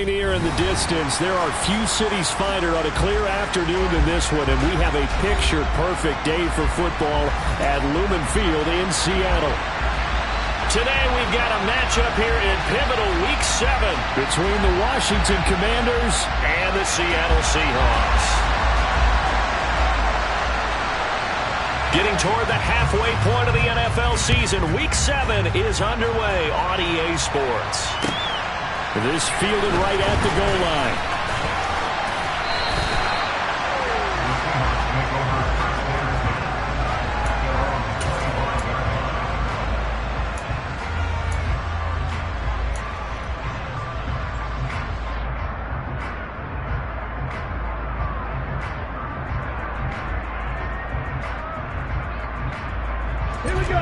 very near in the distance. There are few cities finer on a clear afternoon than this one, and we have a picture-perfect day for football at Lumen Field in Seattle. Today we've got a matchup here in pivotal Week 7 between the Washington Commanders and the Seattle Seahawks. Getting toward the halfway point of the NFL season, Week 7 is underway on EA Sports. This fielded right at the goal line. Here we go.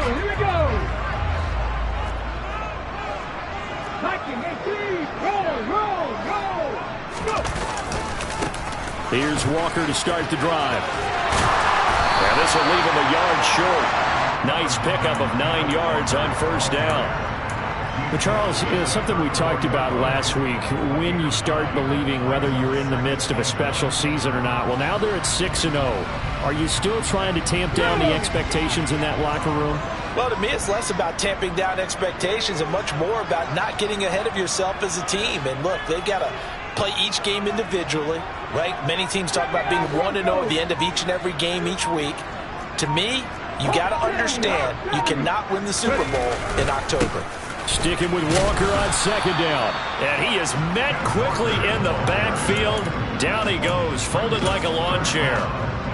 Here's Walker to start the drive. And this will leave him a yard short. Nice pickup of 9 yards on first down. But Charles, something we talked about last week, when you start believing whether you're in the midst of a special season or not. Well, now they're at 6-0. Are you still trying to tamp down the expectations in that locker room? Well, to me, it's less about tamping down expectations and much more about not getting ahead of yourself as a team. And look, they've got to play each game individually, right? Many teams talk about being 1-0 at the end of each and every game each week. To me, you got to understand you cannot win the Super Bowl in October. Sticking with Walker on second down. And he is met quickly in the backfield. Down he goes, folded like a lawn chair.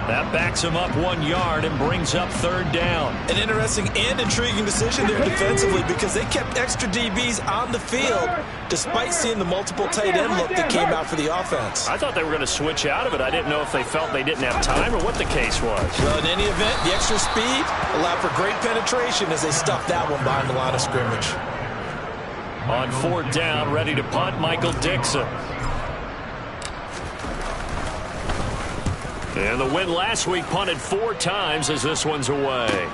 That backs him up 1 yard and brings up third down. An interesting and intriguing decision there defensively because they kept extra DBs on the field despite seeing the multiple tight end look that came out for the offense. I thought they were going to switch out of it. I didn't know if they felt they didn't have time or what the case was. Well, in any event, the extra speed allowed for great penetration as they stuffed that one behind the line of scrimmage. On fourth down, ready to punt, Michael Dixon. And the win last week punted 4 times as this one's away.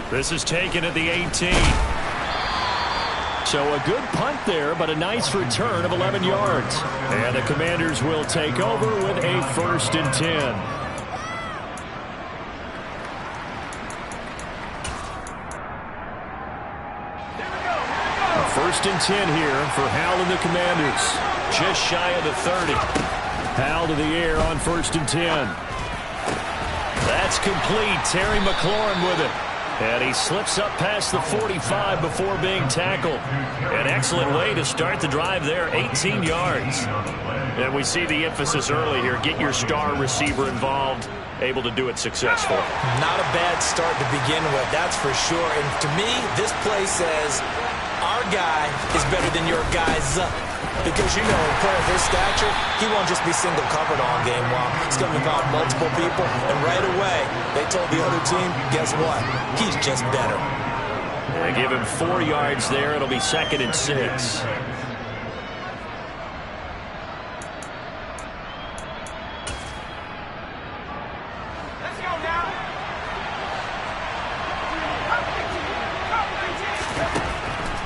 This is taken at the 18. So a good punt there, but a nice return of 11 yards. And the Commanders will take over with a 1st and 10. First and 10 here for Howell and the Commanders. Just shy of the 30. Howell to the air on 1st and 10. That's complete. Terry McLaurin with it. And he slips up past the 45 before being tackled. An excellent way to start the drive there, 18 yards. And we see the emphasis early here. Get your star receiver involved. Able to do it successfully. Not a bad start to begin with, that's for sure. And to me, this play says our guy is better than your guy's. Because, you know, a player of his stature, he won't just be single covered all game long. It's going to involve multiple people. And right away, they told the other team, guess what? He's just better. They give him 4 yards there. It'll be 2nd and 6.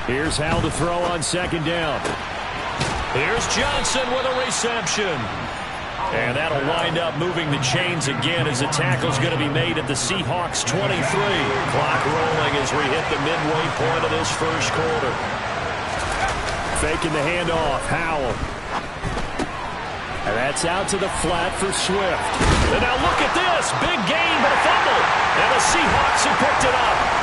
Here's Howell to throw on 2nd down. Here's Johnson with a reception. And that'll wind up moving the chains again as the tackle's going to be made at the Seahawks 23. Clock rolling as we hit the midway point of this first quarter. Faking the handoff, Howell. And that's out to the flat for Swift. And now look at this. Big gain, but a fumble. And the Seahawks have picked it up.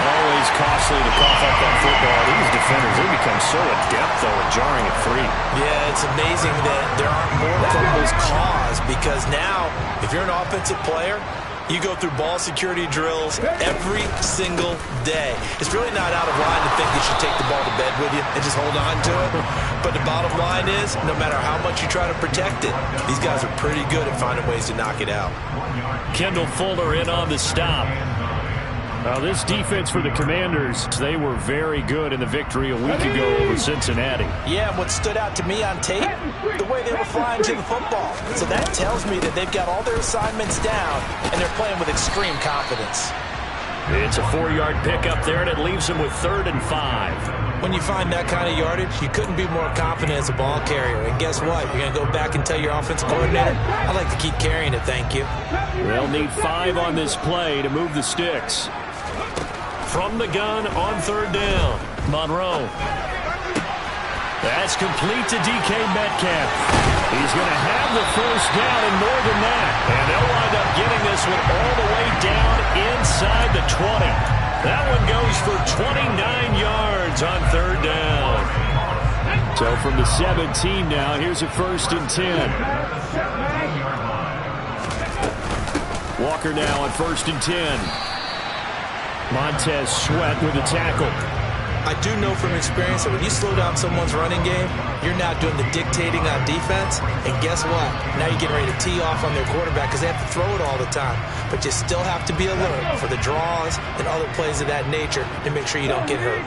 Always costly to cough up on football. These defenders, they become so adept, though, at jarring it free. Yeah, it's amazing that there aren't more fumbles caused because now, if you're an offensive player, you go through ball security drills every single day. It's really not out of line to think you should take the ball to bed with you and just hold on to it. But the bottom line is, no matter how much you try to protect it, these guys are pretty good at finding ways to knock it out. Kendall Fuller in on the stop. Now this defense for the Commanders, they were very good in the victory a week ago over Cincinnati. Yeah, and what stood out to me on tape, the way they were flying to the football. So that tells me that they've got all their assignments down, and they're playing with extreme confidence. It's a 4-yard pickup there, and it leaves him with 3rd and 5. When you find that kind of yardage, you couldn't be more confident as a ball carrier. And guess what? You're going to go back and tell your offensive coordinator, I'd like to keep carrying it, thank you. They'll need 5 on this play to move the sticks. From the gun on 3rd down, Monroe. That's complete to DK Metcalf. He's going to have the first down and more than that. And they'll wind up getting this one all the way down inside the 20. That one goes for 29 yards on 3rd down. So from the 17 now, here's a 1st and 10. Walker now at 1st and 10. Montez Sweat with a tackle. I do know from experience that when you slow down someone's running game, you're now doing the dictating on defense. And guess what? Now you're getting ready to tee off on their quarterback because they have to throw it all the time. But you still have to be alert for the draws and other plays of that nature to make sure you don't get hurt.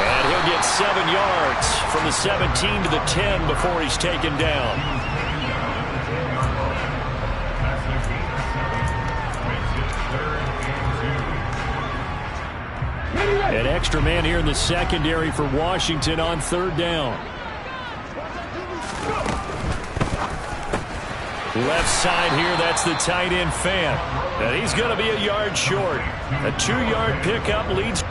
And he'll get 7 yards from the 17 to the 10 before he's taken down. An extra man here in the secondary for Washington on 3rd down. Left side here, that's the tight end Fan. And he's going to be a yard short. A 2-yard pickup leads.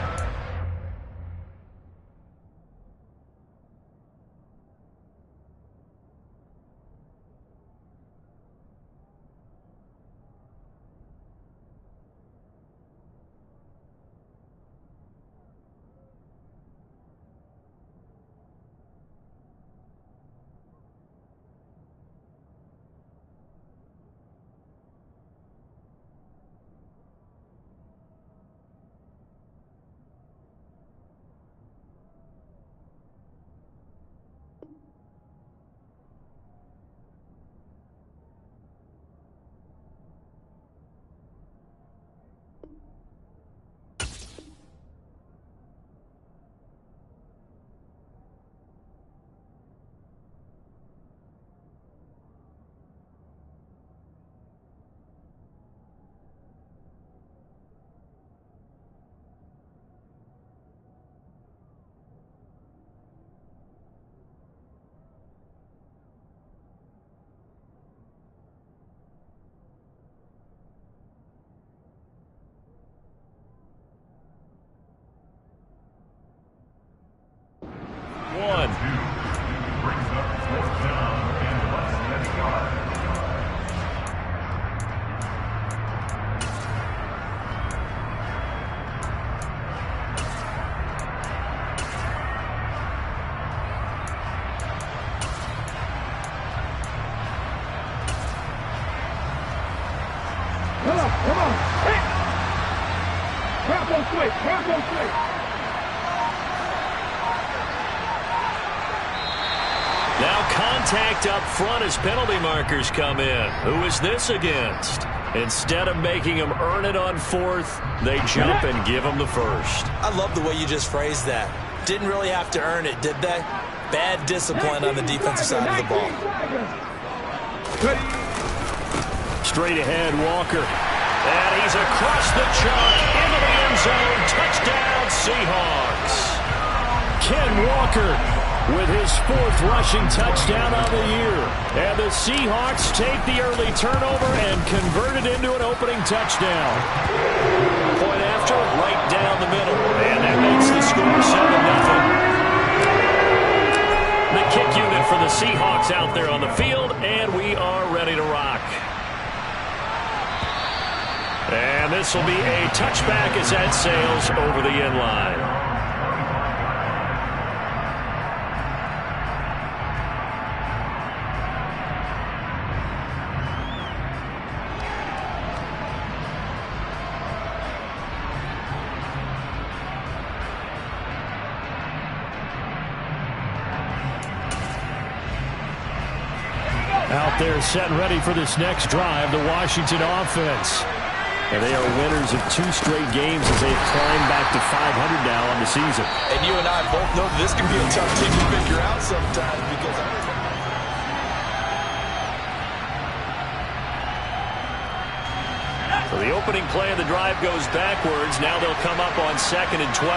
Now contact up front as penalty markers come in. Who is this against? Instead of making him earn it on 4th, they jump and give him the first. I love the way you just phrased that. Didn't really have to earn it, did they? Bad discipline on the defensive side of the ball. Straight ahead, Walker. And he's across the chalk into the end zone. Touchdown, Seahawks. Ken Walker with his 4th rushing touchdown of the year. And the Seahawks take the early turnover and convert it into an opening touchdown. Point after, right down the middle. And that makes the score 7-0. The kick unit for the Seahawks out there on the field, and we are ready to rock. And this will be a touchback as that sails over the end line. Out there set and ready for this next drive, the Washington offense. And they are winners of 2 straight games as they've climbed back to 500 now on the season. And you and I both know this can be a tough thing to figure out sometimes because So the opening play of the drive goes backwards. Now they'll come up on 2nd and 12.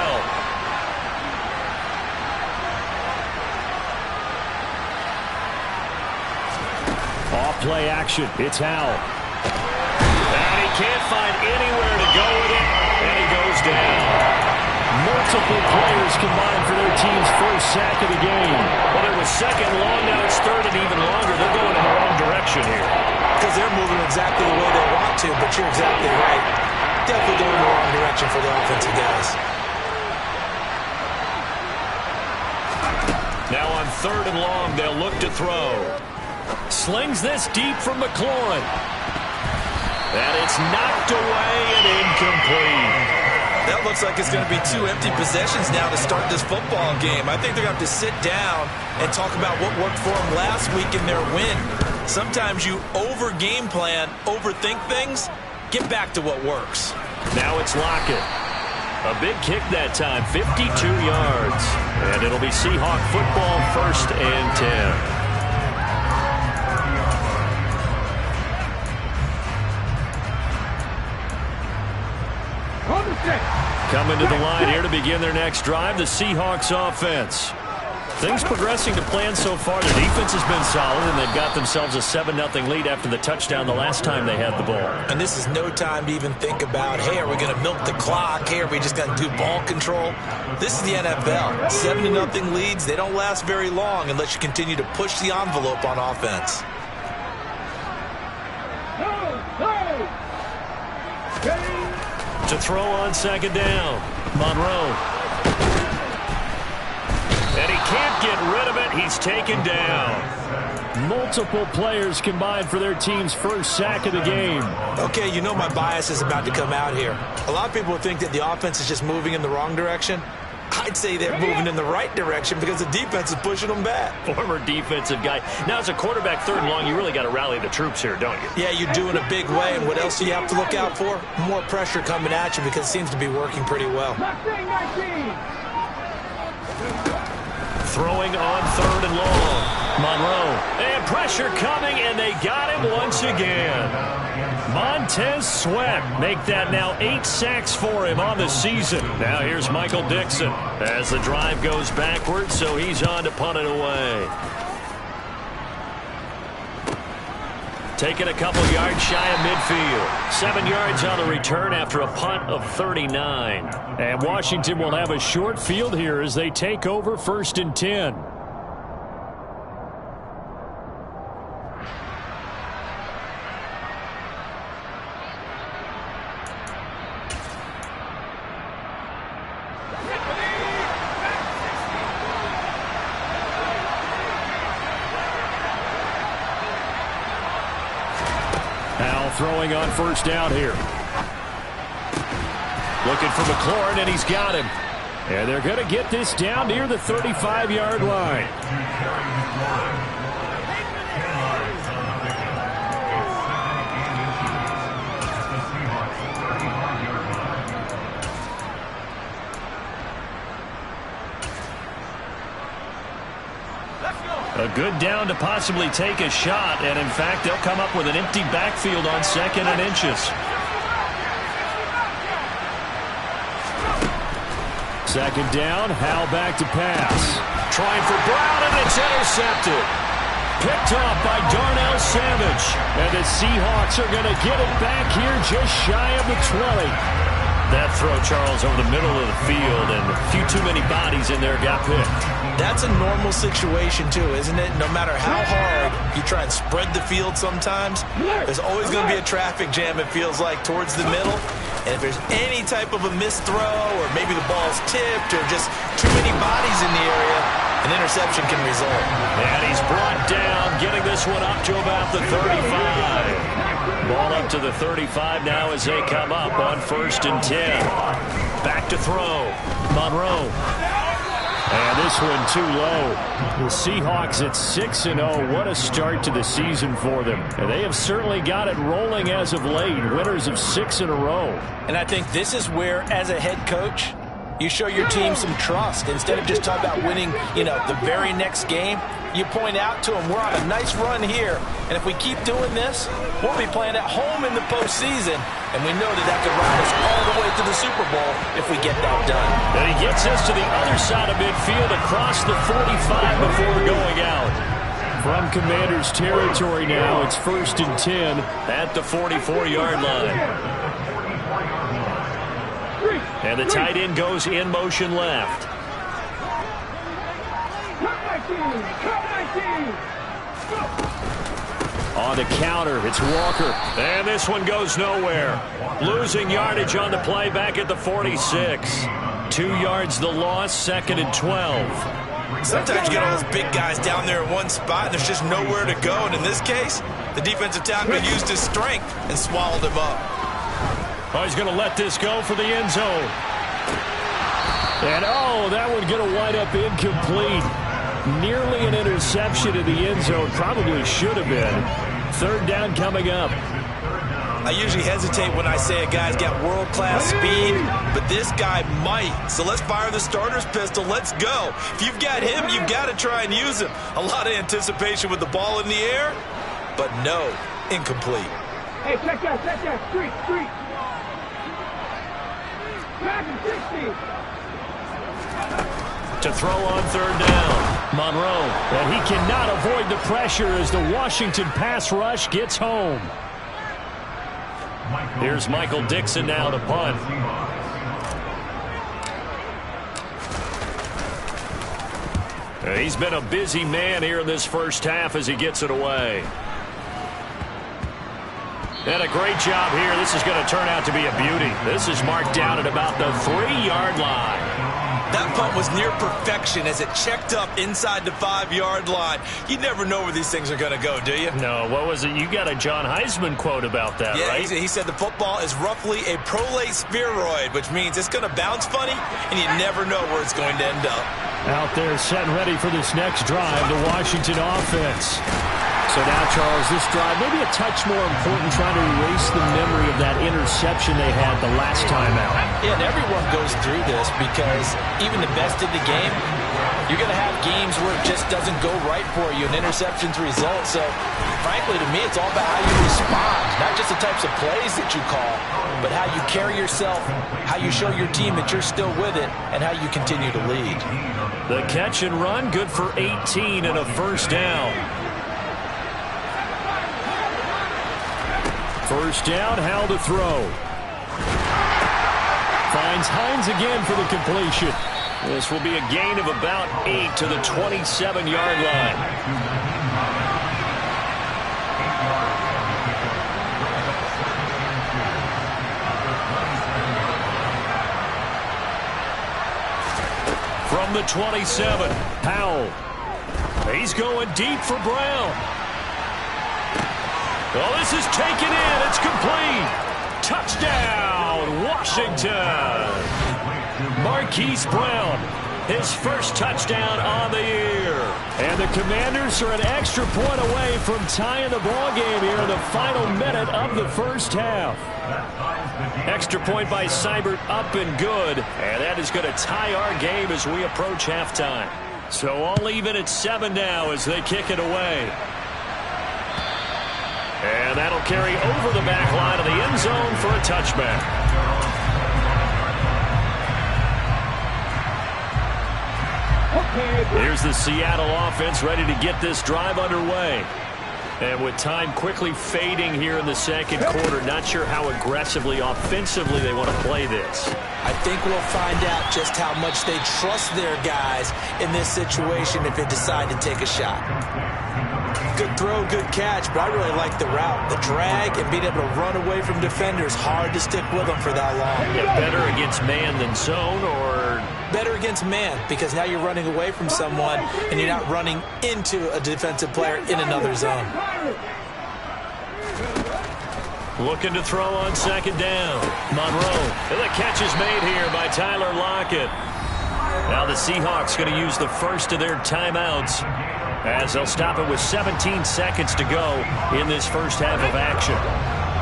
Off play action. It's Howell. And he can't find anywhere to go with it. And he goes down. Multiple players combined for their team's first sack of the game. Well, it was 2nd long. Now it's 3rd and even longer. They're going in the wrong direction here. Because they're moving exactly the way they want to, but you're exactly right. Definitely going in the wrong direction for the offensive guys. Now on 3rd and long, they'll look to throw. Slings this deep from McLaurin. And it's knocked away and incomplete. That looks like it's going to be 2 empty possessions now to start this football game. I think they're going to have to sit down and talk about what worked for them last week in their win. Sometimes you over-game plan, overthink things. Get back to what works. Now it's Lockett. A big kick that time, 52 yards. And it'll be Seahawk football, 1st and 10. Coming to the line here to begin their next drive, the Seahawks offense. Things progressing to plan so far. Their defense has been solid, and they've got themselves a 7-0 lead after the touchdown the last time they had the ball. And this is no time to even think about, hey, are we going to milk the clock? Hey, are we just going to do ball control? This is the NFL. 7-0 leads, they don't last very long unless you continue to push the envelope on offense. To throw on 2nd down, Monroe. And he can't get rid of it. He's taken down. Multiple players combined for their team's first sack of the game. Okay, you know my bias is about to come out here. A lot of people think that the offense is just moving in the wrong direction. I'd say they're moving in the right direction because the defense is pushing them back. Former defensive guy. Now, as a quarterback 3rd and long, you really got to rally the troops here, don't you? Yeah, you do in a big way. And what else do you have to look out for? More pressure coming at you because it seems to be working pretty well. Throwing on 3rd and long. Monroe. And pressure coming, and they got him once again. Montez Sweat make that now 8 sacks for him on the season. Now here's Michael Dixon as the drive goes backwards, so he's on to punt it away. Taking a couple yards shy of midfield. 7 yards on the return after a punt of 39. And Washington will have a short field here as they take over 1st and 10. Throwing on 1st down here. Looking for McLaurin, and he's got him. And they're going to get this down near the 35-yard line. A good down to possibly take a shot, and in fact, they'll come up with an empty backfield on 2nd and inches. 2nd down, Howell back to pass. Trying for Brown, and it's intercepted. Picked off by Darnell Savage. And the Seahawks are going to get it back here just shy of the 20. That throw, Charles, over the middle of the field, and a few too many bodies in there got picked. That's a normal situation, too, isn't it? No matter how hard you try and spread the field sometimes, there's always going to be a traffic jam, it feels like, towards the middle. And if there's any type of a missed throw, or maybe the ball's tipped, or just too many bodies in the area, an interception can result. And he's brought down, getting this one up to about the 35. Ball up to the 35 now as they come up on 1st and 10. Back to throw. Monroe. And this one too low. The Seahawks at 6-0. What a start to the season for them. And they have certainly got it rolling as of late. Winners of 6 in a row. And I think this is where, as a head coach, you show your team some trust. Instead of just talking about winning, the very next game, You point out to them, we're on a nice run here, and if we keep doing this, we'll be playing at home in the postseason, and we know that could ride us all the way to the Super Bowl if we get that done. And he gets us to the other side of midfield across the 45 before going out. From Commanders territory now, it's 1st and 10 at the 44-yard line. And the tight end goes in motion left. On the counter, it's Walker. And this one goes nowhere. Losing yardage on the play back at the 46. 2 yards the loss, 2nd and 12. Sometimes you get all those big guys down there in one spot, and there's just nowhere to go. And in this case, the defensive tackle used his strength and swallowed him up. Oh, he's going to let this go for the end zone. And, oh, that one going to wind up incomplete. Nearly an interception in the end zone. Probably should have been. 3rd down coming up. I usually hesitate when I say a guy's got world-class speed, but this guy might. So let's fire the starter's pistol. Let's go. If you've got him, you've got to try and use him. A lot of anticipation with the ball in the air, but no, incomplete. Hey, check that, street. Back in 60. To throw on 3rd down, Monroe. And he cannot avoid the pressure as the Washington pass rush gets home. Here's Michael Dixon now to punt. He's been a busy man here in this first half as he gets it away. And a great job here. This is going to turn out to be a beauty. This is marked down at about the 3-yard line. That punt was near perfection as it checked up inside the 5-yard line. You never know where these things are going to go, do you? No, what was it? You got a John Heisman quote about that, yeah, right? He said the football is roughly a prolate spheroid, which means it's going to bounce funny, and you never know where it's going to end up. Out there set and ready for this next drive, the Washington offense. So now, Charles, this drive maybe a touch more important, trying to erase the memory of that interception they had the last time out. Yeah, and everyone goes through this because even the best in the game, you're going to have games where it just doesn't go right for you, and interceptions result. So, frankly, to me, it's all about how you respond, not just the types of plays that you call, but how you carry yourself, how you show your team that you're still with it, and how you continue to lead. The catch and run, good for 18 and a 1st down. 1st down, how to throw. Finds Hines again for the completion. This will be a gain of about 8 to the 27-yard line. From the 27, Powell. He's going deep for Brown. Oh, this is taken in. It's complete. Touchdown, Washington. Marquise Brown, his first touchdown on the year. And the Commanders are an extra point away from tying the ball game here in the final minute of the first half. Extra point by Seibert, up and good. And that is going to tie our game as we approach halftime. So all even at 7 now as they kick it away. And that'll carry over the back line of the end zone for a touchback. Here's the Seattle offense ready to get this drive underway. And with time quickly fading here in the second quarter, not sure how aggressively, offensively they want to play this. I think we'll find out just how much they trust their guys in this situation if they decide to take a shot. Good throw, good catch, but I really like the route. The drag and being able to run away from defenders, hard to stick with them for that long. Yeah, better against man than zone, or? Better against man, because now you're running away from someone and you're not running into a defensive player in another zone. Looking to throw on 2nd down. Monroe. And the catch is made here by Tyler Lockett. Now the Seahawks going to use the first of their timeouts as they'll stop it with 17 seconds to go in this first half of action.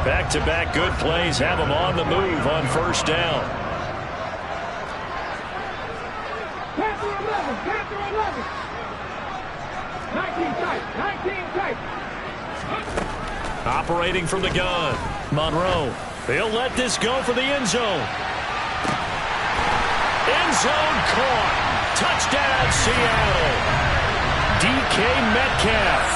Back-to-back good plays have them on the move on 1st down. 19 tight. 19 tight. Operating from the gun. Monroe. He'll let this go for the end zone. End zone caught. Touchdown, Seattle. DK Metcalf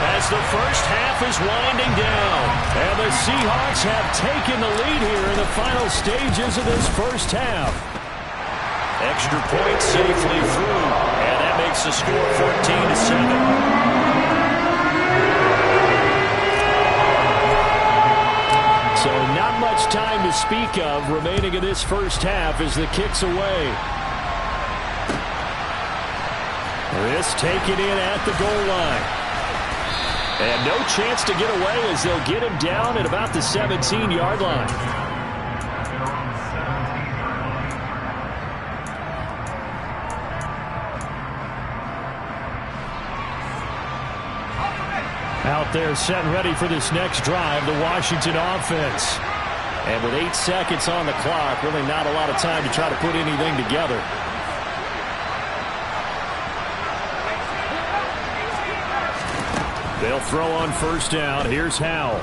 as the first half is winding down. And the Seahawks have taken the lead here in the final stages of this first half. Extra point safely through. And that makes the score 14-7. So not much time to speak of remaining in this first half as the kick's away. This taken in at the goal line. And no chance to get away as they'll get him down at about the 17-yard line. Out there set and ready for this next drive, the Washington offense. And with 8 seconds on the clock, really not a lot of time to try to put anything together. They'll throw on first down. Here's Howell.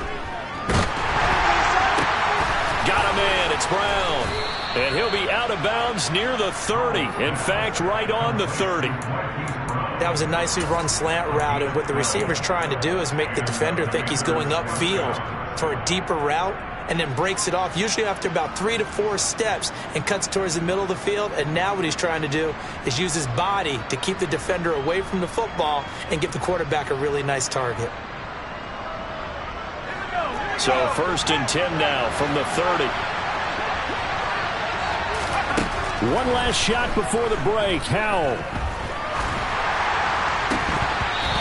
Got a man. It's Brown. And he'll be out of bounds near the 30. In fact, right on the 30. That was a nicely run slant route, and what the receiver's trying to do is make the defender think he's going upfield for a deeper route and then breaks it off, usually after about 3 to 4 steps, and cuts towards the middle of the field. And now what he's trying to do is use his body to keep the defender away from the football and give the quarterback a really nice target. So 1st and 10 now from the 30. One last shot before the break. Howell.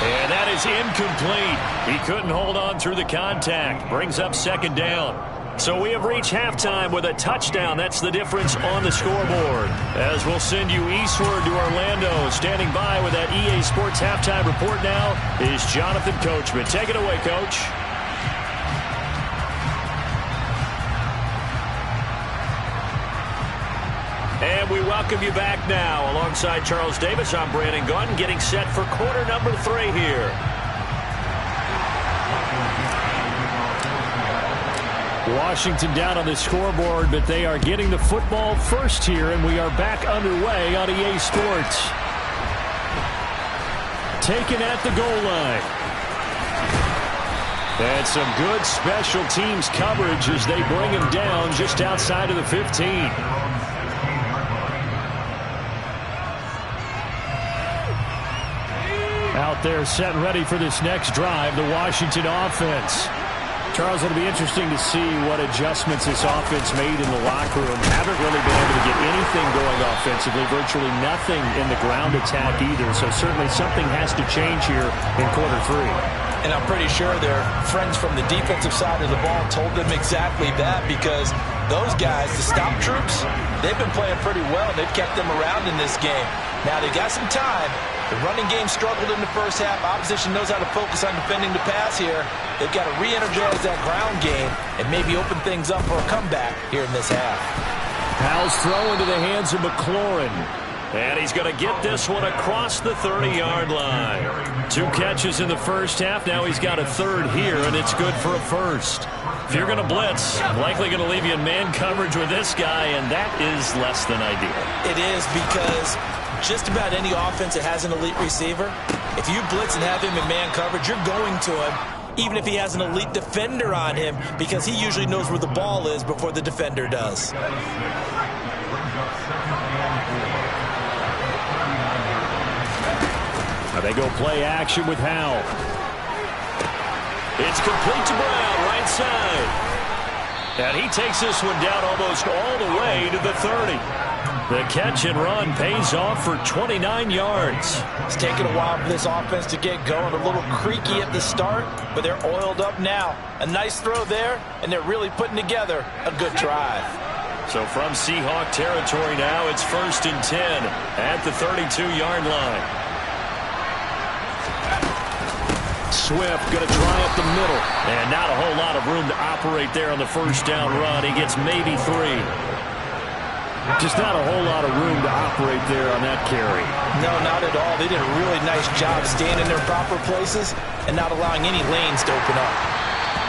And that is incomplete. He couldn't hold on through the contact. Brings up 2nd down. So we have reached halftime with a touchdown. That's the difference on the scoreboard. As we'll send you eastward to Orlando. Standing by with that EA Sports halftime report now is Jonathan Coachman. Take it away, Coach. And we welcome you back now. Alongside Charles Davis, I'm Brandon Gunn, getting set for quarter number 3 here. Washington down on the scoreboard, but they are getting the football first here, and we are back underway on EA Sports. Taken at the goal line. And some good special teams coverage as they bring him down just outside of the 15. Out there set and ready for this next drive, the Washington offense. Charles, it'll be interesting to see what adjustments this offense made in the locker room. Haven't really been able to get anything going offensively, virtually nothing in the ground attack either. So certainly something has to change here in quarter 3. And I'm pretty sure their friends from the defensive side of the ball told them exactly that, because those guys, the stop troops, they've been playing pretty well. They've kept them around in this game. Now they got some time. The running game struggled in the first half. Opposition knows how to focus on defending the pass here. They've got to re-energize that ground game and maybe open things up for a comeback here in this half. Howell's throw into the hands of McLaurin. And he's going to get this one across the 30-yard line. 2 catches in the first half. Now he's got a 3rd here, and it's good for a 1st. If you're going to blitz, likely going to leave you in man coverage with this guy, and that is less than ideal. It is, because just about any offense that has an elite receiver, if you blitz and have him in man coverage, you're going to him, even if he has an elite defender on him, because he usually knows where the ball is before the defender does. They go play action with Howell. It's complete to Brown, right side. And he takes this one down almost all the way to the 30. The catch and run pays off for 29 yards. It's taken a while for this offense to get going. A little creaky at the start, but they're oiled up now. A nice throw there, and they're really putting together a good drive. So from Seahawk territory now, it's 1st and 10 at the 32-yard line. Swift going to try up the middle. And not a whole lot of room to operate there on the first down run. He gets maybe 3. Just not a whole lot of room to operate there on that carry. No, not at all. They did a really nice job staying in their proper places and not allowing any lanes to open up.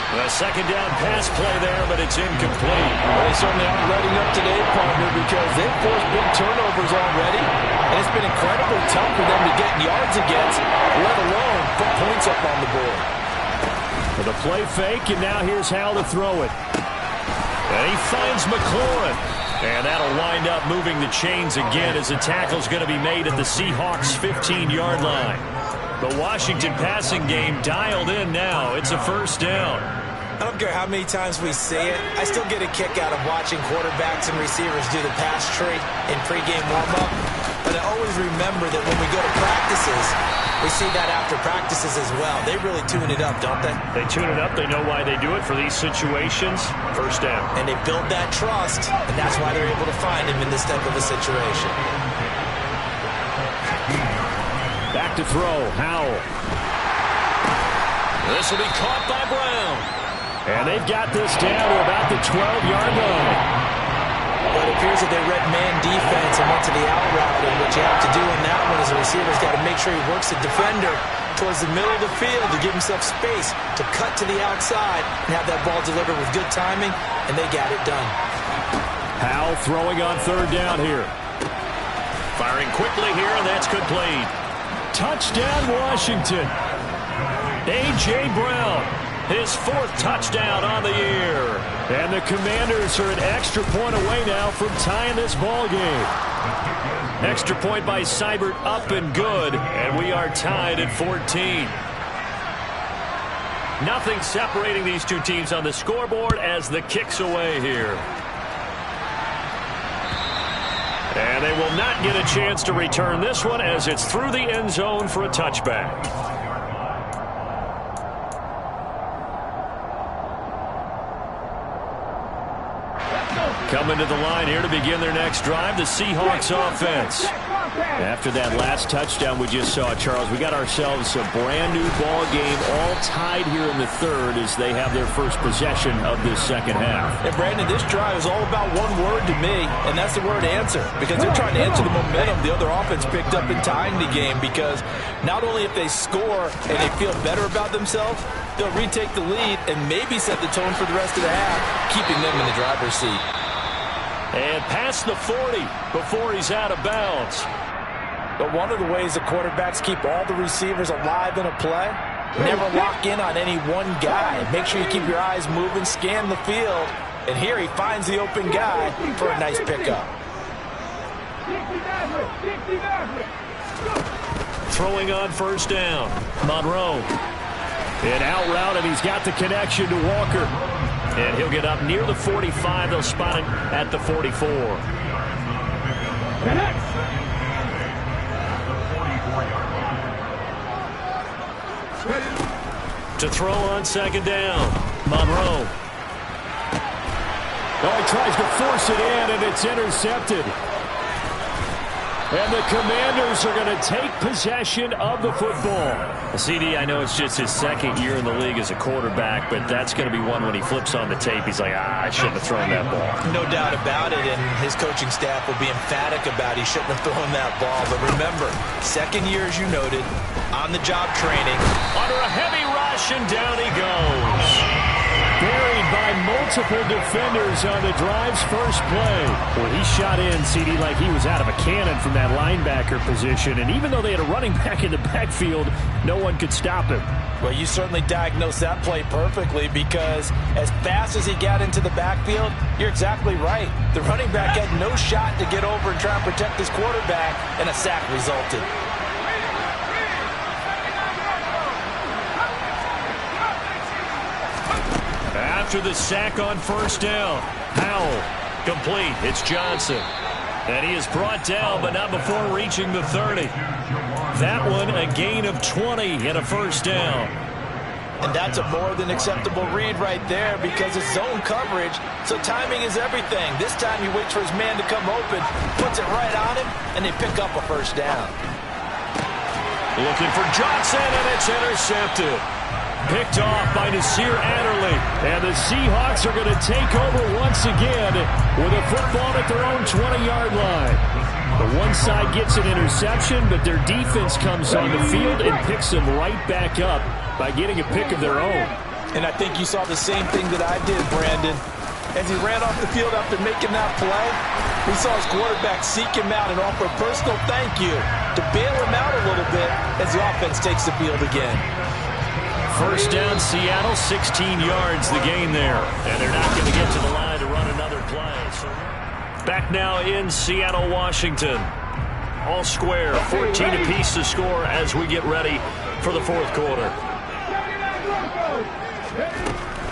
A second down pass play there, but it's incomplete. Well, they certainly aren't letting up today, partner, because they've forced big turnovers already, and it's been incredibly tough for them to get yards against, let alone put points up on the board. For the play fake, and now here's Howell to throw it. And he finds McLaurin. And that'll wind up moving the chains again as the tackle's going to be made at the Seahawks' 15-yard line. The Washington passing game dialed in now. It's a first down. I don't care how many times we say it, I still get a kick out of watching quarterbacks and receivers do the pass tree in pregame warm-up. But I always remember that when we go to practices, we see that after practices as well. They really tune it up, don't they? They tune it up. They know why they do it for these situations. First down. And they build that trust, and that's why they're able to find him in this type of a situation. Back to throw. Howell. This will be caught by Brown. And they've got this down to about the 12-yard line. Well, it appears that they read man defense and went to the out route, and what you have to do in that one is the receiver's got to make sure he works the defender towards the middle of the field to give himself space to cut to the outside and have that ball delivered with good timing, and they got it done. Howell throwing on third down here. Firing quickly here, and that's complete. Touchdown, Washington. A.J. Brown. His fourth touchdown on the year. And the Commanders are an extra point away now from tying this ball game. Extra point by Seibert up and good. And we are tied at 14. Nothing separating these two teams on the scoreboard as the kick's away here. And they will not get a chance to return this one as it's through the end zone for a touchback. Coming to the line here to begin their next drive, the Seahawks offense. After that last touchdown we just saw, Charles, we got ourselves a brand new ball game, all tied here in the third as they have their first possession of this second half. And Brandon, this drive is all about one word to me, and that's the word answer, because they're trying to answer the momentum the other offense picked up in tying the game, because not only if they score and they feel better about themselves, they'll retake the lead and maybe set the tone for the rest of the half, keeping them in the driver's seat. And past the 40 before he's out of bounds. But one of the ways the quarterbacks keep all the receivers alive in a play, never lock in on any one guy. Make sure you keep your eyes moving, scan the field, and here he finds the open guy for a nice pickup. Throwing on first down. Monroe. An out route, and he's got the connection to Walker. And he'll get up near the 45. They'll spot him at the 44. To throw on second down. Monroe. Oh, he tries to force it in, and it's intercepted. And the Commanders are going to take possession of the football. CD, I know it's just his second year in the league as a quarterback, but that's going to be one when he flips on the tape. He's like, I shouldn't have thrown that ball. No doubt about it, and his coaching staff will be emphatic about he shouldn't have thrown that ball. But remember, second year, as you noted, on-the-job training. Under a heavy rush, and down he goes. Buried by multiple defenders on the drive's first play. Well, he shot in, CD, like he was out of a cannon from that linebacker position. And even though they had a running back in the backfield, no one could stop him. Well, you certainly diagnosed that play perfectly, because as fast as he got into the backfield, you're exactly right. The running back had no shot to get over and try and protect his quarterback, and a sack resulted. After the sack on first down, Howell complete. It's Johnson. And he is brought down, but not before reaching the 30. That one a gain of 20 and a first down. And that's a more than acceptable read right there, because it's zone coverage, so timing is everything. This time he waits for his man to come open, puts it right on him, and they pick up a first down. Looking for Johnson, and it's intercepted. picked off by Nasir Adderley. And the Seahawks are going to take over once again with a football at their own 20-yard line. The one side gets an interception, but their defense comes on the field and picks them right back up by getting a pick of their own. And I think you saw the same thing that I did, Brandon. As he ran off the field after making that play, we saw his quarterback seek him out and offer a personal thank you to bail him out a little bit as the offense takes the field again. First down, Seattle, 16 yards the gain there. And they're not going to get to the line to run another play. So back now in Seattle, Washington. All square, 14 apiece to score as we get ready for the fourth quarter.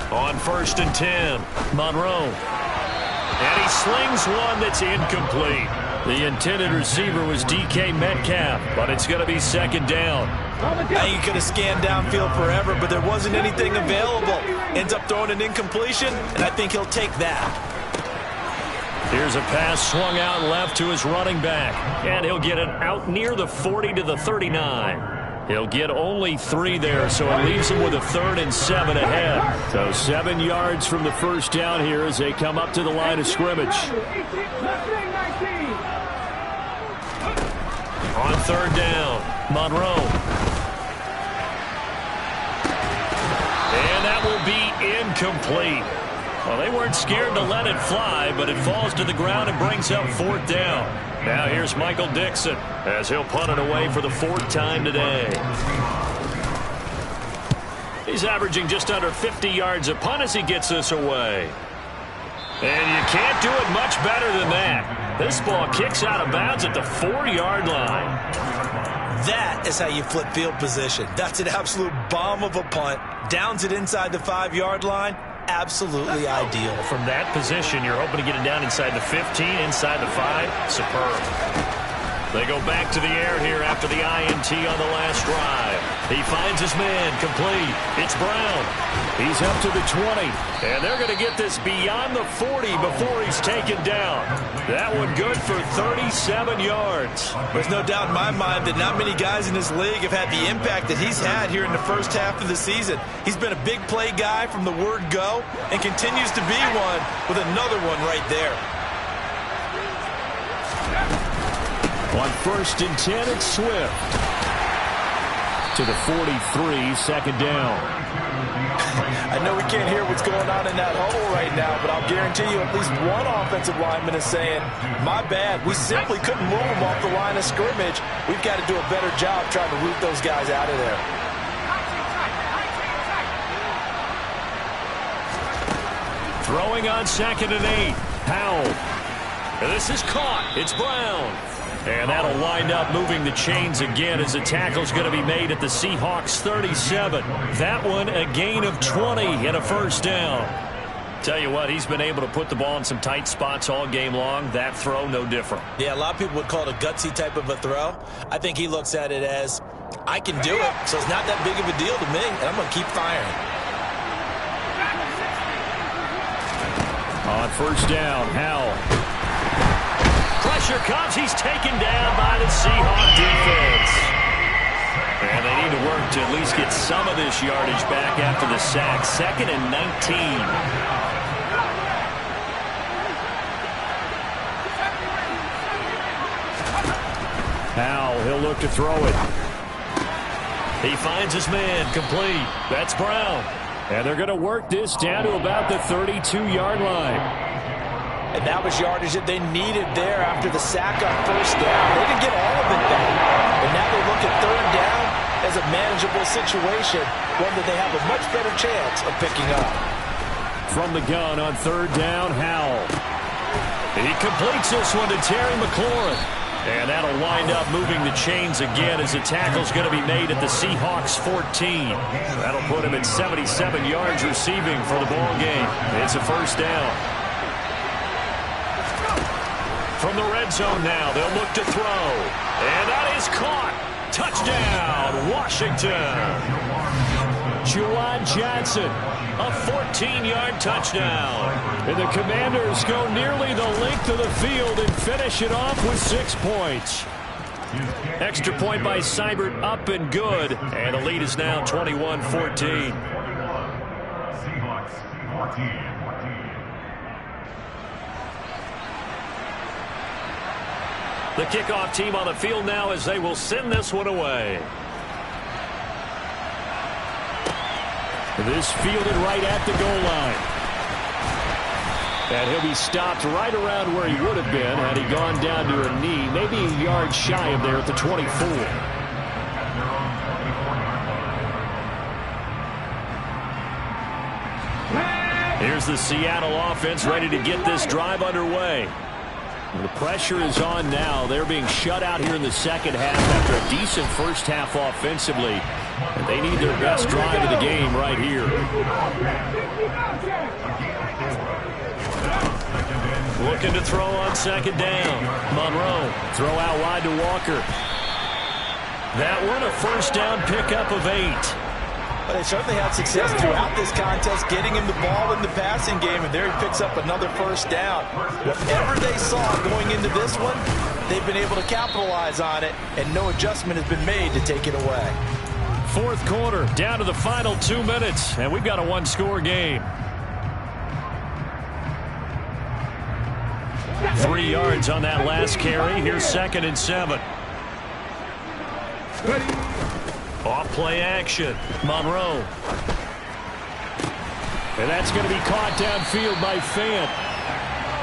On 1st and 10, Monroe. And he slings one that's incomplete. The intended receiver was DK Metcalf, but it's going to be second down. I think he could have scanned downfield forever, but there wasn't anything available. Ends up throwing an incompletion, and I think he'll take that. Here's a pass swung out left to his running back, and he'll get it out near the 40 to the 39. He'll get only 3 there, so it leaves him with a 3rd and 7 ahead. So 7 yards from the first down here as they come up to the line of scrimmage. On 3rd down, Monroe. And that will be incomplete. Well, they weren't scared to let it fly, but it falls to the ground and brings up 4th down. Now here's Michael Dixon as he'll punt it away for the 4th time today. He's averaging just under 50 yards a punt as he gets this away. And you can't do it much better than that. This ball kicks out of bounds at the 4-yard line. That is how you flip field position. That's an absolute bomb of a punt. Downs it inside the 5-yard line. Absolutely ideal. From that position, you're hoping to get it down inside the 15, inside the 5. Superb. They go back to the air here after the INT on the last drive. He finds his man complete. It's Brown. He's up to the 20. And they're going to get this beyond the 40 before he's taken down. That one good for 37 yards. There's no doubt in my mind that not many guys in this league have had the impact that he's had here in the first half of the season. He's been a big play guy from the word go and continues to be one with another one right there. On 1st and 10, it's Swift. To the 43, second down. I know we can't hear what's going on in that huddle right now, but I'll guarantee you at least one offensive lineman is saying, my bad, we simply couldn't move them off the line of scrimmage. We've got to do a better job trying to root those guys out of there. Throwing on 2nd and 8, Howell. And this is caught. It's Brown. And that'll wind up moving the chains again as the tackle's going to be made at the Seahawks 37. That one a gain of 20 and a first down. Tell you what, he's been able to put the ball in some tight spots all game long. That throw, no different. Yeah, a lot of people would call it a gutsy type of a throw. I think he looks at it as, I can do it, so it's not that big of a deal to me, and I'm going to keep firing. On 1st down, Howell. Pressure comes. He's taken down by the Seahawks defense. And they need to work to at least get some of this yardage back after the sack. 2nd and 19. Howell, he'll look to throw it. He finds his man complete. That's Brown. And they're going to work this down to about the 32-yard line. And that was yardage that they needed there after the sack on 1st down. They didn't get all of it back. And now they look at 3rd down as a manageable situation, one that they have a much better chance of picking up. From the gun on 3rd down, Howell. He completes this one to Terry McLaurin. And that'll wind up moving the chains again as the tackle's going to be made at the Seahawks 14. That'll put him at 77 yards receiving for the ball game. It's a first down. From the red zone now, they'll look to throw. And that is caught. Touchdown, Washington. Juwan Johnson, a 14-yard touchdown. And the Commanders go nearly the length of the field and finish it off with 6 points. Extra point by Seibert, up and good. And the lead is now 21-14. Seahawks 14. The kickoff team on the field now as they will send this one away. This fielded right at the goal line. And he'll be stopped right around where he would have been had he gone down to a knee, maybe a yard shy of there at the 24. Here's the Seattle offense ready to get this drive underway. The pressure is on now. They're being shut out here in the second half after a decent first half offensively. And they need their best drive of the game right here. Looking to throw on second down. Monroe, throw out wide to Walker. That one a first down pickup of 8. Well, they certainly had success throughout this contest, getting him the ball in the passing game, and there he picks up another first down. Whatever they saw going into this one, they've been able to capitalize on it, and no adjustment has been made to take it away. Fourth quarter, down to the final 2 minutes, and we've got a one-score game. 3 yards on that last carry. Here's 2nd and 7. Off play action. Monroe. And that's going to be caught downfield by Fant.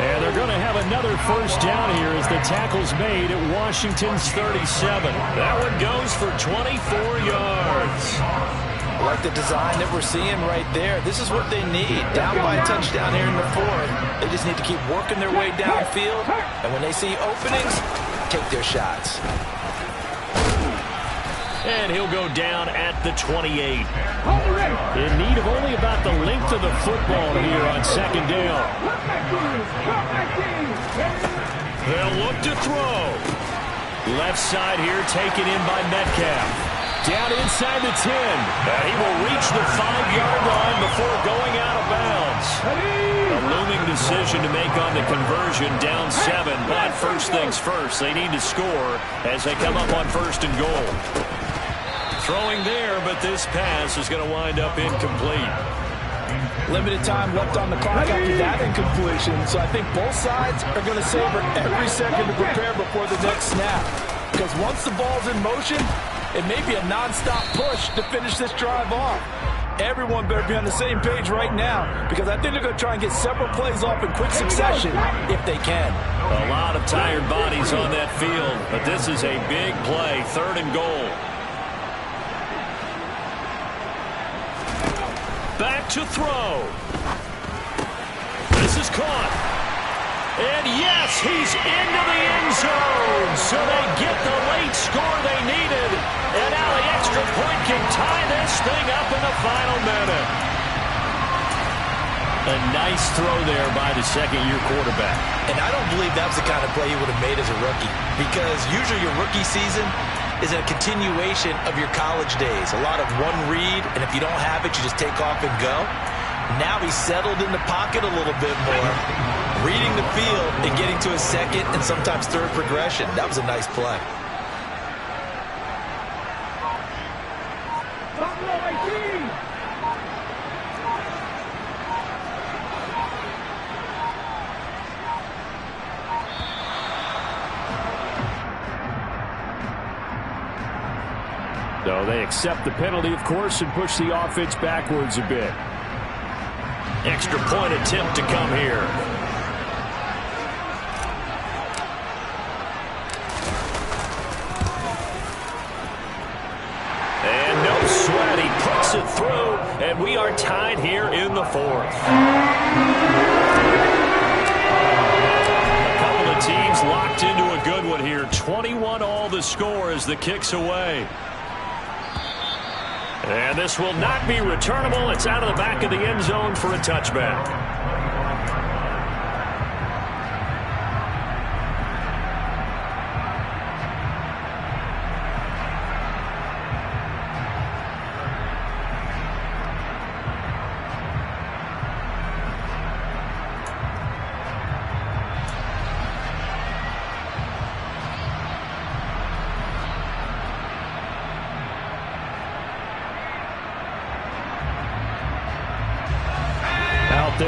And they're going to have another first down here as the tackle's made at Washington's 37. That one goes for 24 yards. I like the design that we're seeing right there. This is what they need. Down by a touchdown here in the 4th. They just need to keep working their way downfield. And when they see openings, take their shots. And he'll go down at the 28. In need of only about the length of the football here on second down. They'll look to throw. Left side here taken in by Metcalf. Down inside the 10. He will reach the 5-yard line before going out of bounds. A looming decision to make on the conversion, down 7. But first things first, they need to score as they come up on 1st and goal. Throwing there, but this pass is going to wind up incomplete. Limited time left on the clock after that incompletion, so I think both sides are going to savor every second to prepare before the next snap. Because once the ball's in motion, it may be a non-stop push to finish this drive off. Everyone better be on the same page right now, because I think they're going to try and get several plays off in quick succession if they can. A lot of tired bodies on that field, but this is a big play, 3rd and goal. Back to throw. This is caught. And yes, he's into the end zone. So they get the late score they needed. And now the extra point can tie this thing up in the final minute. A nice throw there by the second-year quarterback. And I don't believe that was the kind of play he would have made as a rookie. Because usually your rookie season is a continuation of your college days. A lot of one read, and if you don't have it, you just take off and go. Now he's settled in the pocket a little bit more, reading the field and getting to his 2nd and sometimes 3rd progression. That was a nice play. So they accept the penalty, of course, and push the offense backwards a bit. Extra point attempt to come here. And no sweat. He puts it through, and we are tied here in the 4th. A couple of teams locked into a good one here. 21-all the score as the kick's away. And this will not be returnable. It's out of the back of the end zone for a touchback.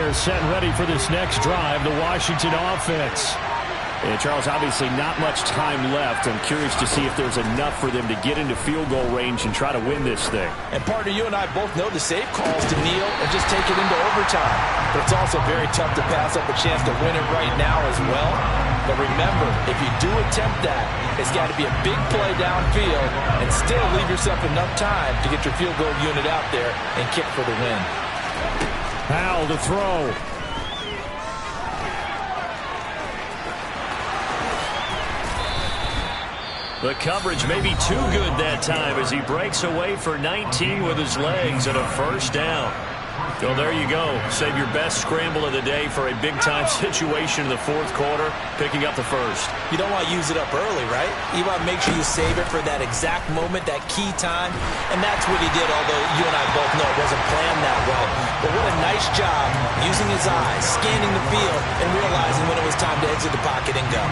they're set and ready for this next drive, the Washington offense. And Charles, obviously not much time left. I'm curious to see if there's enough for them to get into field goal range and try to win this thing. And partner, you and I both know the safe calls to kneel and just take it into overtime. But it's also very tough to pass up a chance to win it right now as well. But remember, if you do attempt that, it's got to be a big play downfield and still leave yourself enough time to get your field goal unit out there and kick for the win. Powell to throw. The coverage may be too good that time as he breaks away for 19 with his legs and a first down. Well, there you go. Save your best scramble of the day for a big-time situation in the fourth quarter, picking up the first. You don't want to use it up early, right? You want to make sure you save it for that exact moment, that key time. And that's what he did, although you and I both know it wasn't planned that well. But what a nice job using his eyes, scanning the field, and realizing when it was time to exit the pocket and go.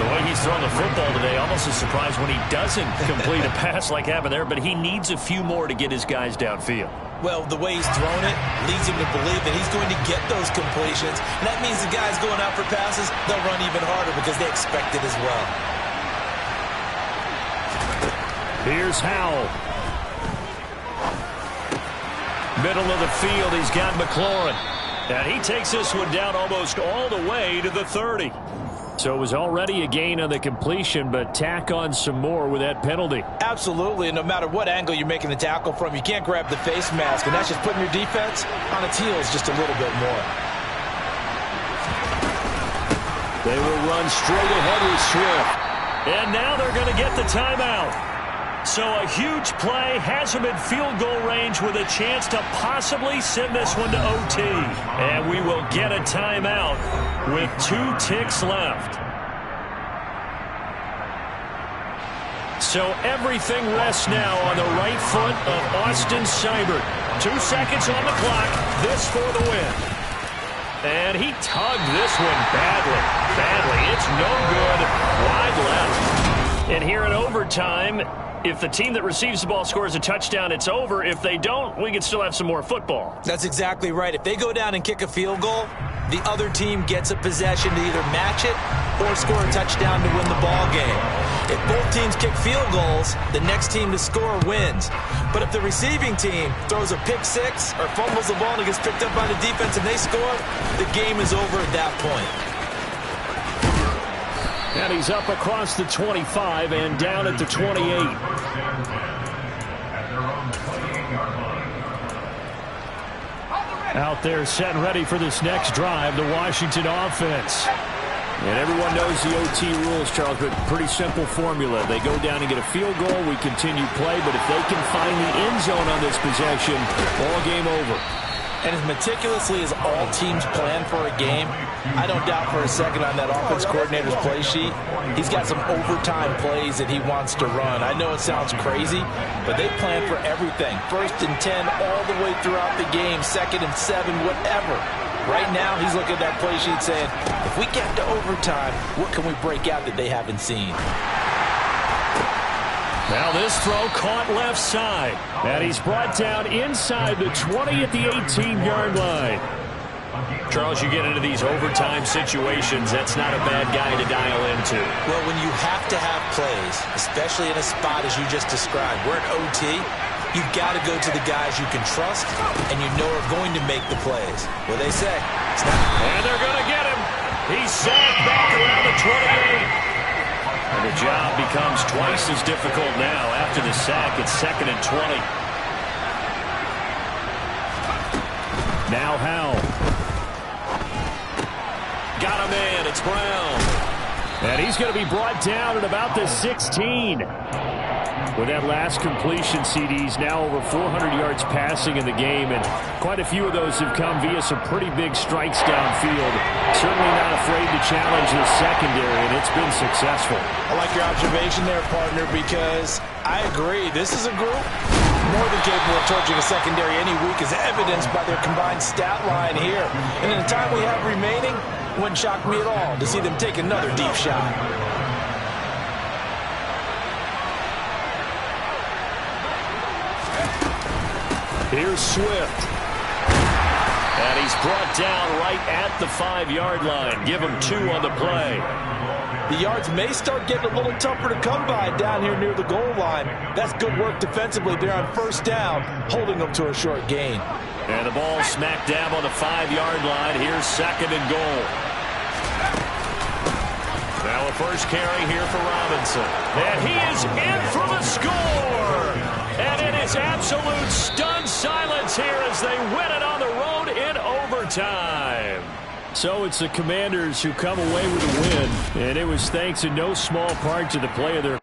The way he's thrown the football today, almost a surprise when he doesn't complete a pass like happened there, but he needs a few more to get his guys downfield. Well, the way he's thrown it leads him to believe that he's going to get those completions. And that means the guys going out for passes, they'll run even harder because they expect it as well. Here's Howell. Middle of the field, he's got McLaurin. And he takes this one down almost all the way to the 30. So it was already a gain on the completion, but tack on some more with that penalty. Absolutely, and no matter what angle you're making the tackle from, you can't grab the face mask, and that's just putting your defense on its heels just a little bit more. They will run straight ahead with Swift. And now they're going to get the timeout. So a huge play has him in field goal range with a chance to possibly send this one to OT. And we will get a timeout with 2 ticks left. So everything rests now on the right foot of Austin Seibert. 2 seconds on the clock. This for the win. And he tugged this one badly. It's no good. Wide left. And here in overtime, if the team that receives the ball scores a touchdown, it's over. If they don't, we can still have some more football. That's exactly right. If they go down and kick a field goal, the other team gets a possession to either match it or score a touchdown to win the ball game. If both teams kick field goals, the next team to score wins. But if the receiving team throws a pick six or fumbles the ball and it gets picked up by the defense and they score, the game is over at that point. And he's up across the 25 and down at the 28. Out there set and ready for this next drive, the Washington offense. And everyone knows the OT rules, Charles, but pretty simple formula. They go down and get a field goal, we continue play, but if they can find the end zone on this possession, ball game over. And as meticulously as all teams plan for a game, I don't doubt for a second on that offense coordinator's play sheet, he's got some overtime plays that he wants to run. I know it sounds crazy, but they plan for everything. 1st and 10 all the way throughout the game, 2nd and 7, whatever. Right now, he's looking at that play sheet saying, if we get to overtime, what can we break out that they haven't seen? Now this throw caught left side. And he's brought down inside the 20 at the 18-yard line. Charles, you get into these overtime situations, that's not a bad guy to dial into. Well, when you have to have plays, especially in a spot as you just described, we're at OT, you've got to go to the guys you can trust and you know are going to make the plays. What they say, it's not. And they're going to get him. He's sacked back around the 28. And the job becomes twice as difficult now. After the sack, it's 2nd and 20. Now Howell. Got a man. It's Brown. And he's going to be brought down at about the 16. With that last completion, CD's now over 400 yards passing in the game, and quite a few of those have come via some pretty big strikes downfield. Certainly not afraid to challenge the secondary, and it's been successful. I like your observation there, partner, because I agree. This is a group more than capable of torching a secondary any week, as evidenced by their combined stat line here. And in the time we have remaining, it wouldn't shock me at all to see them take another deep shot. Here's Swift. And he's brought down right at the 5-yard line. Give him 2 on the play. The yards may start getting a little tougher to come by down here near the goal line. That's good work defensively there on first down, holding them to a short gain. And the ball smack dab on the 5-yard line. Here's 2nd and goal. Now a first carry here for Robinson. And he is in for the score. And it is absolute stunned silence here as they win it on the road in overtime. So it's the Commanders who come away with a win, and it was thanks in no small part to the play of their